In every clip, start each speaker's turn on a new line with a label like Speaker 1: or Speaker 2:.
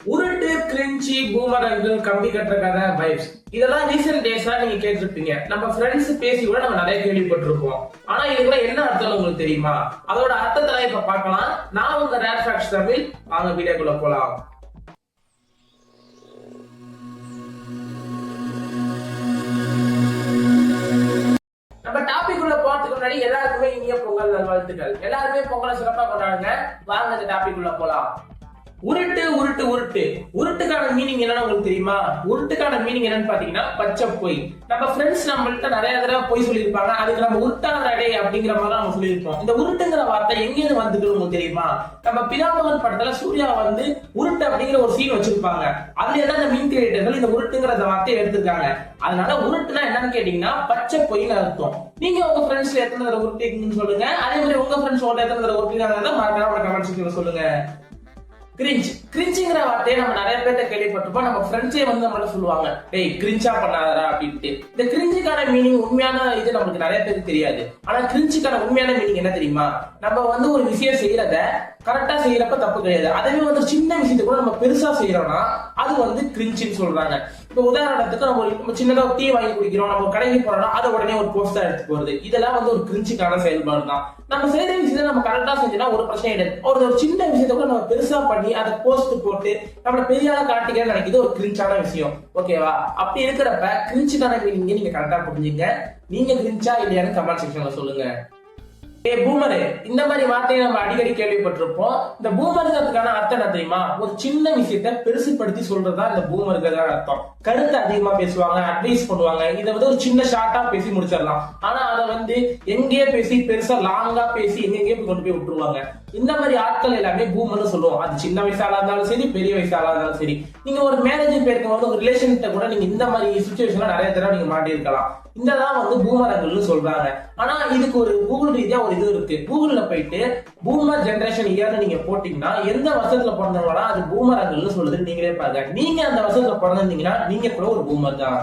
Speaker 1: உருட்டு கிரிஞ்சி பூமரங்கள் கம்பி கட்டுற கதை வைப்ஸ் இதெல்லாம் ரீசெண்ட் டேஸ்ல நீங்க கேட்டிருப்பீங்க. நம்ம ஃப்ரெண்ட்ஸ் பேசி கூட நம்ம நிறைய கேள்விப்பட்டிருப்போம். ஆனா இதுக்கெல்லாம் என்ன அர்த்தம் உங்களுக்கு தெரியுமா? அதோட அர்த்தத்தை இப்ப பார்க்கலாம். நான் உங்க ரேர் ஃபேக்ட்ஸ் தமிழ், வாங்க வீடியோக்குள்ள போலாம். நம்ம டாபிக் உள்ள போறதுக்கு முன்னாடி எல்லாருக்குமே இனிய பொங்கல் நல்வாழ்த்துக்கள். எல்லாருமே பொங்கலை சிறப்பா கொண்டாடுங்க. வாங்க இந்த டாபிக் உள்ள போலாம். உருட்டு உருட்டு உருட்டு உருட்டுக்கான மீனிங் என்னன்னு உங்களுக்கு தெரியுமா? உருட்டுக்கான மீனிங் என்னன்னு பாத்தீங்கன்னா பச்சை பொய். நம்ம ஃப்ரெண்ட்ஸ் நம்மள்ட்ட நிறைய தடவை பொய் சொல்லியிருப்பாங்க. அதுக்கு நம்ம உருட்டான அடே அப்படிங்கிற மாதிரி நம்ம சொல்லியிருப்போம். இந்த உருட்டுங்கிற வார்த்தை எங்கேயிருந்து வந்துட்டு உங்களுக்கு தெரியுமா? நம்ம பிதாமகன் படத்துல சூர்யா வந்து உருட்டு அப்படிங்கிற ஒரு சீன் வச்சிருப்பாங்க. அதுல என்ன மீன் கிரியேட்டர்கள் இந்த உருட்டுங்கிற வார்த்தையை எடுத்திருக்காங்க. அதனால உருட்டுனா என்னன்னு கேட்டீங்கன்னா பச்சை பொய்னு அர்த்தம். நீங்க உங்க ஃப்ரெண்ட்ஸ்ல எத்தனை தடவை உருட்டிங்கன்னு சொல்லுங்க. அதே மாதிரி உங்க ஃப்ரெண்ட்ஸ் எத்தனை தடவை உருட்டினாங்க மறக்காம கமெண்ட் செக்ஷன்ல சொல்லுங்க. கிரிஞ்சுங்கிற வார்த்தையை நம்ம நிறைய பேர்ட்ட கேள்விப்பட்டிருப்போம். நம்ம ஃப்ரெண்ட்ஸே வந்து நம்மள சொல்லுவாங்க, டேய் கிரிஞ்சா பண்ணாதரா அப்படின்ட்டு. இந்த கிரிஞ்சுக்கான மீனிங் உண்மையான இது நமக்கு நிறைய பேருக்கு தெரியாது. ஆனா கிரிஞ்சுக்கான உண்மையான மீனிங் என்ன தெரியுமா? நம்ம வந்து ஒரு விஷயம் செய்யறத கரெக்டா செய்யறப்ப தப்பு கிடையாது. அதுவே வந்து சின்ன விஷயத்தை கூட நம்ம பெருசா செய்யறோம்னா அது வந்து கிரிஞ்சுன்னு சொல்றாங்க. இப்ப உதாரணத்துக்கு நம்ம சின்னதா டீ வாங்கி குடிக்கிறோம், நம்ம கடைக்கு போறோம்னா அதை உடனே ஒரு போஸ்டா எடுத்து போறது. இதெல்லாம் வந்து ஒரு கிரிஞ்சுக்கான செயல்பாடு தான். நம்ம செய்யற விஷயத்தை நம்ம கரெக்டா செஞ்சோம்னா ஒரு பிரச்சனை கிடையாது. ஒரு சின்ன விஷயத்தை கூட நம்ம பெருசா பண்ணி அதை போஸ்ட் போட்டு நம்மள பெரிய ஆளா காட்டிக்கிறேன்னு நினைக்கிறது ஒரு கிரிஞ்சான விஷயம். ஓகேவா? அப்படி இருக்கிறப்ப கிரிஞ்சுக்கான மீனிங் நீங்க கரெக்டா புரிஞ்சுங்க. நீங்க கிரிஞ்சா இல்லையான்னு கமெண்ட் செக்ஷன்ல சொல்லுங்க. பூமரு இந்த மாதிரி வார்த்தையை நம்ம அடிக்கடி கேள்விப்பட்டிருப்போம். இந்த பூமருங்கிறதுக்கான அர்த்தம் என்ன தெரியுமா? ஒரு சின்ன விஷயத்த பெருசுப்படுத்தி சொல்றதா இந்த பூமருங்கிறதான அர்த்தம். கருத்து அதிகமா பேசுவாங்க, அட்வைஸ் பண்ணுவாங்க. இதை வந்து ஒரு சின்ன ஷார்ட்டா பேசி முடிச்சிடலாம். ஆனா அதை வந்து எங்கேயே பேசி பெருசா லாங்கா பேசி எங்கெங்கே கொண்டு போய் விட்டுருவாங்க. இந்த மாதிரி ஆட்கள் எல்லாமே பூமர்னு சொல்லுவோம். அது சின்ன வயசாளா இருந்தாலும் சரி, பெரிய வயசாளா இருந்தாலும் சரி. நீங்க ஒரு மேரேஜ் போயிருக்கும் போது ஒரு ரிலேஷன்கிட்ட கூட நீங்க இந்த மாதிரி சுச்சுவேஷன்ல நிறைய தடவை நீங்க மாட்டிருக்கலாம். இதெல்லாம் வந்து பூமரங்கள்னு சொல்றாங்க. ஆனா இதுக்கு ஒரு கூகுள் ரீதியா ஒரு இது இருக்கு. கூகுள்ல போயிட்டு பூமர் ஜெனரேஷன் இயர்னு நீங்க போட்டீங்கன்னா எந்த வருஷத்துல பிறந்தவங்களா அது பூமரங்கள்னு சொல்லுது நீங்களே பாருங்க. நீங்க அந்த வருஷத்துல பிறந்திருந்தீங்கன்னா நீங்க கூட ஒரு பூமர் தான்.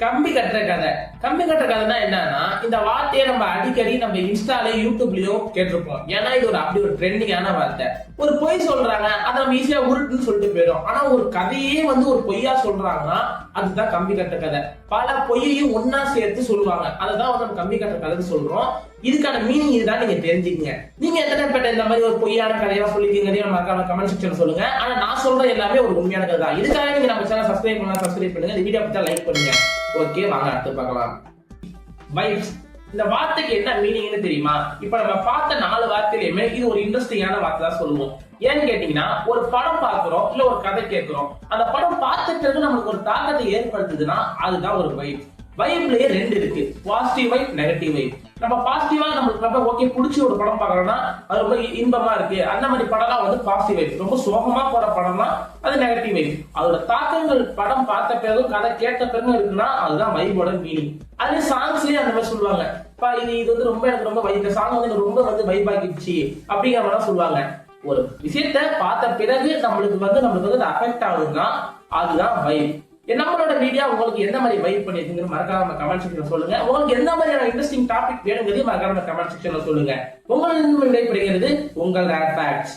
Speaker 1: கம்பி கட்டுற கதை. கம்பி கட்டுற கதைனா என்னன்னா, இந்த வார்த்தையை நம்ம அடிக்கடி நம்ம இன்ஸ்டாலயும் யூடியூப்லயும் கேட்டிருப்போம். ஏன்னா இது அப்படி ஒரு ட்ரெண்டிங்கான வார்த்தை. ஒரு பொய் சொல்றாங்க, அதை நம்ம ஈஸியா உருட்டுன்னு சொல்லிட்டு போயிடும். ஆனா ஒரு கதையே வந்து ஒரு பொய்யா சொல்றாங்கன்னா அதுதான் கம்பி கட்டுற கதை. பல பொய்யையும் ஒன்னா சேர்த்து சொல்லுவாங்க. அதுதான் வந்து நம்ம கம்பி கட்டுற கதைன்னு சொல்றோம். இதுக்கான மீனிங் இதுதான், நீங்க தெரிஞ்சுக்கங்க. நீங்க எத்தனை பேட்ட இந்த மாதிரி ஒரு பொய்யான கதையா சொல்லிருக்கீங்க மறக்காம கமெண்ட் செக்ஷன் சொல்லுங்க. ஆனா நான் சொல்ற எல்லாமே ஒரு உண்மையான கதை தான். இதுக்காக நீங்க நம்ம சேனல் சப்ஸ்கிரைப் பண்ணுங்க. இந்த வீடியோ பத்தி லைக் பண்ணுங்க. ஓகே, வாங்க அடுத்து பார்க்கலாம். வைப்ஸ் இந்த வார்த்தைக்கு என்ன மீனிங்னு தெரியுமா? இப்ப நம்ம பார்த்த 4 வார்த்தையிலுமே இது ஒரு இன்ட்ரெஸ்டிங்கான வார்த்தை தான் சொல்லுவோம். ஏன்னு கேட்டீங்கன்னா, ஒரு படம் பார்க்கிறோம், இல்ல ஒரு கதை கேட்கிறோம். அந்த படம் பார்த்த பிறகு நமக்கு ஒரு தாக்கத்தை ஏற்படுத்துதுன்னா அதுதான் ஒரு வைப். வைப்லயே 2 இருக்கு, பாசிட்டிவ் வைப், நெகட்டிவ் வைப். நம்ம பாசிட்டிவா நம்மளுக்கு ரொம்ப ஓகே பிடிச்ச ஒரு படம் பார்க்கறோம்னா அது ரொம்ப இன்பமா இருக்கு. அந்த மாதிரி படம்லாம் வந்து பாசிட்டிவ் வைப். ரொம்ப சோகமா போற படம்னா அது நெகட்டிவ் வைப். அதோட தாக்கங்கள் படம் பார்த்த பிறகும் கதை கேட்ட பிறகும் இருக்குன்னா அதுதான் வைபோட மீனிங். அதே சாங்ஸ்லயே அந்த மாதிரி சொல்லுவாங்க, இது வந்து ரொம்ப எனக்கு ரொம்ப இந்த சாங் வந்து எனக்கு ரொம்ப வந்து வைப் ஆகிடுச்சு அப்படிங்கிற மாதிரி சொல்லுவாங்க. ஒரு விஷயத்த பார்த்த பிறகு நம்மளுக்கு வந்து அஃபெக்ட் ஆகுதுன்னா அதுதான் வைப். நம்மளோட வீடியோ உங்களுக்கு எந்த மாதிரி வைப் பண்ணிருக்கீங்கன்னு மறக்காம கமெண்ட் செக்ஷன்ல சொல்லுங்க. உங்களுக்கு எந்த மாதிரியான இன்ட்ரெஸ்டிங் டாபிக் வேணுங்கிறது மறக்காம கமெண்ட் செக்ஷன்ல சொல்லுங்க. உங்களுக்கு விடைபெறுகிறது உங்கள் ரேர் ஃபேக்ட்ஸ்.